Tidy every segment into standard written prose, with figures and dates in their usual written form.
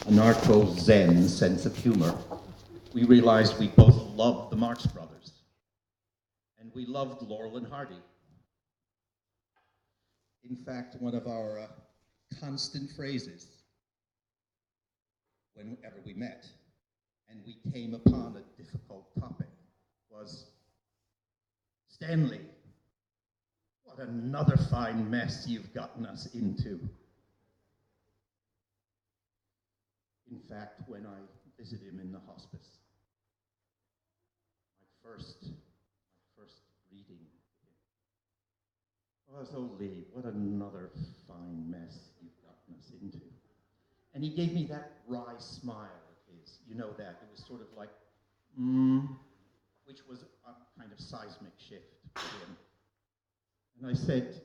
a narco-zen sense of humor, we realized we both loved the Marx Brothers, and we loved Laurel and Hardy. In fact, one of our constant phrases whenever we met and we came upon a difficult topic was, "Stanley, what another fine mess you've gotten us into." In fact, when I visited him in the hospice, my first greeting was, "Oh, Lee, what another fine mess you've gotten us into." And he gave me that wry smile of his, you know that, it was sort of like, which was a kind of seismic shift for him. And I said,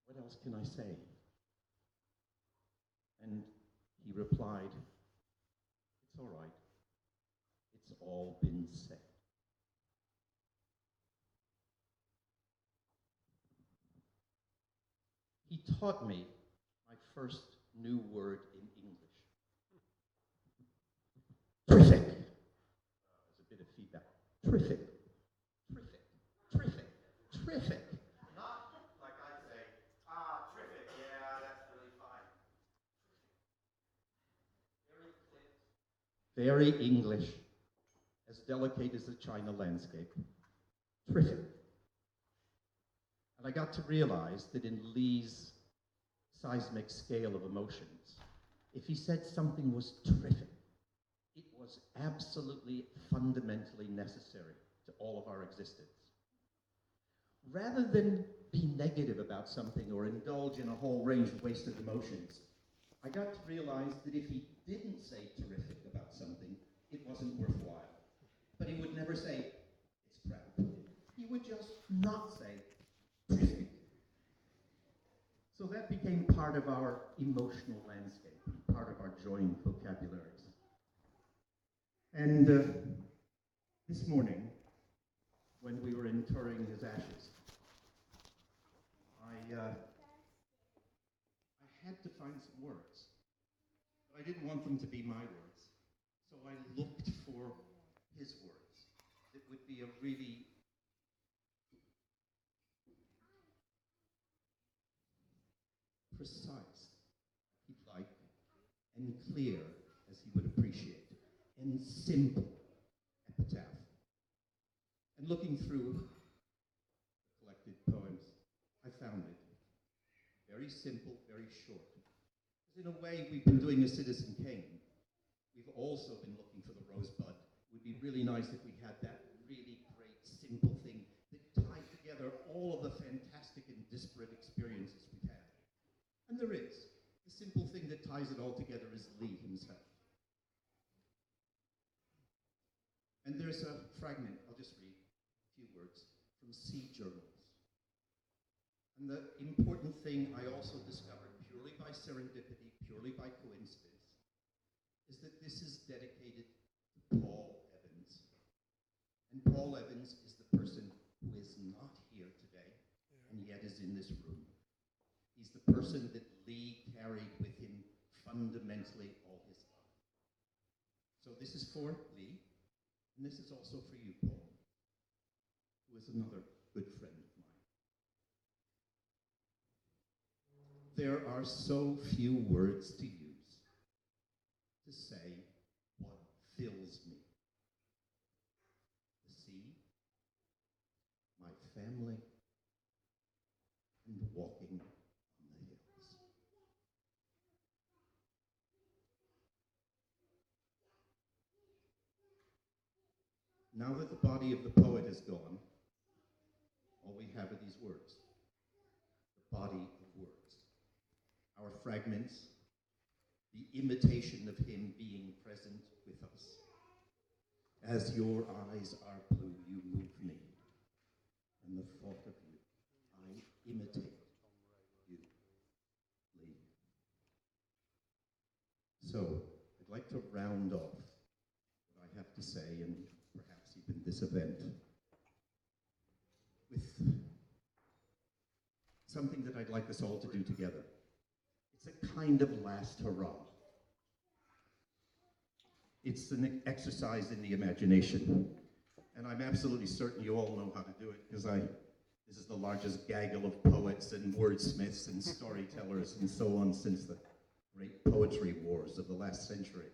"What else can I say?" And he replied, "It's all right. It's all been said." He taught me my first new word in English. Terrific. There's a bit of feedback. Terrific. Terrific. Terrific. Terrific. Not like I'd say, terrific, yeah, that's really fine. Very clear. Very English. As delicate as the China landscape. Terrific. And I got to realize that in Lee's seismic scale of emotions, if he said something was terrific, it was absolutely fundamentally necessary to all of our existence. Rather than be negative about something or indulge in a whole range of wasted emotions, I got to realize that if he didn't say terrific about something, it wasn't worthwhile. But he would never say, "It's crap." He would just not say terrific. So that became part of our emotional landscape, part of our joint vocabularies. And this morning, when we were interring his ashes, I had to find some words, but I didn't want them to be my words. So I looked for his words. It would be a really precise, he'd like, and clear, as he would appreciate, and simple epitaph. And looking through the collected poems, I found it. Very simple, very short. Because in a way, we've been doing a Citizen Kane. We've also been looking for the rosebud. It would be really nice if we had that really great, simple thing that tied together all of the fantastic and disparate experiences we've had. And there is. The simple thing that ties it all together is Lee himself. And there's a fragment, I'll just read a few words, from Sea Journals. And the important thing I also discovered, purely by serendipity, purely by coincidence, is that this is dedicated to Paul Evans. And Paul Evans is the person who is not here today, and yet is in this room. He's the person that Lee carried with him fundamentally all his life. So this is for Lee, and this is also for you, Paul, who is another good friend of mine. There are so few words to use to say what fills me. The sea, my family, and walking on the hills. Now that the body of the poet is gone, all we have are these words. The body of words. Our fragments, the imitation of him being present with us. As your eyes are blue, you move me. And the thought of you, I imitate you, Lee. So, I'd like to round off what I have to say, and perhaps even this event, with something that I'd like us all to do together. It's a kind of last hurrah. It's an exercise in the imagination. And I'm absolutely certain you all know how to do it, because this is the largest gaggle of poets and wordsmiths and storytellers and so on since the great poetry wars of the last century.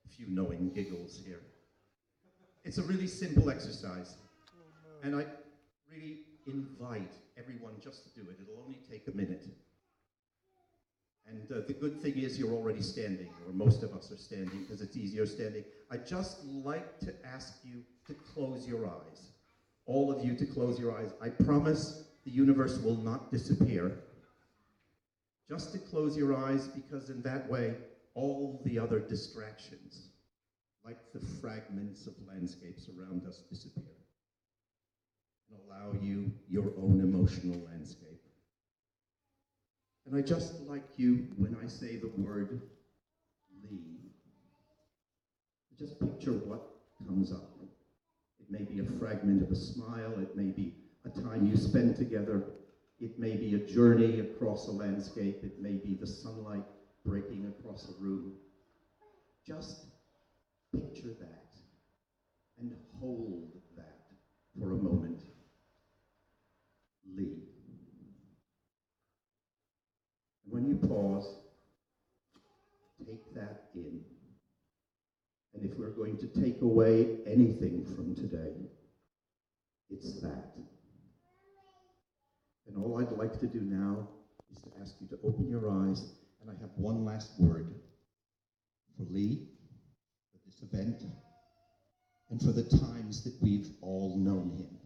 A few knowing giggles here. It's a really simple exercise, and I really invite everyone just to do it. It'll only take a minute. And the good thing is you're already standing, or most of us are standing because it's easier standing. I'd just like to ask you to close your eyes. All of you to close your eyes. I promise the universe will not disappear. Just to close your eyes, because in that way, all the other distractions, like the fragments of landscapes around us, disappear. And allow you your own emotional landscape. And I just like you, when I say the word leave, just picture what comes up. It may be a fragment of a smile, it may be a time you spend together, it may be a journey across a landscape, it may be the sunlight breaking across a room. Just picture that and hold that for a moment. Leave. When you pause, take that in. And if we're going to take away anything from today, it's that. And all I'd like to do now is to ask you to open your eyes, and I have one last word for Lee, for this event, and for the times that we've all known him.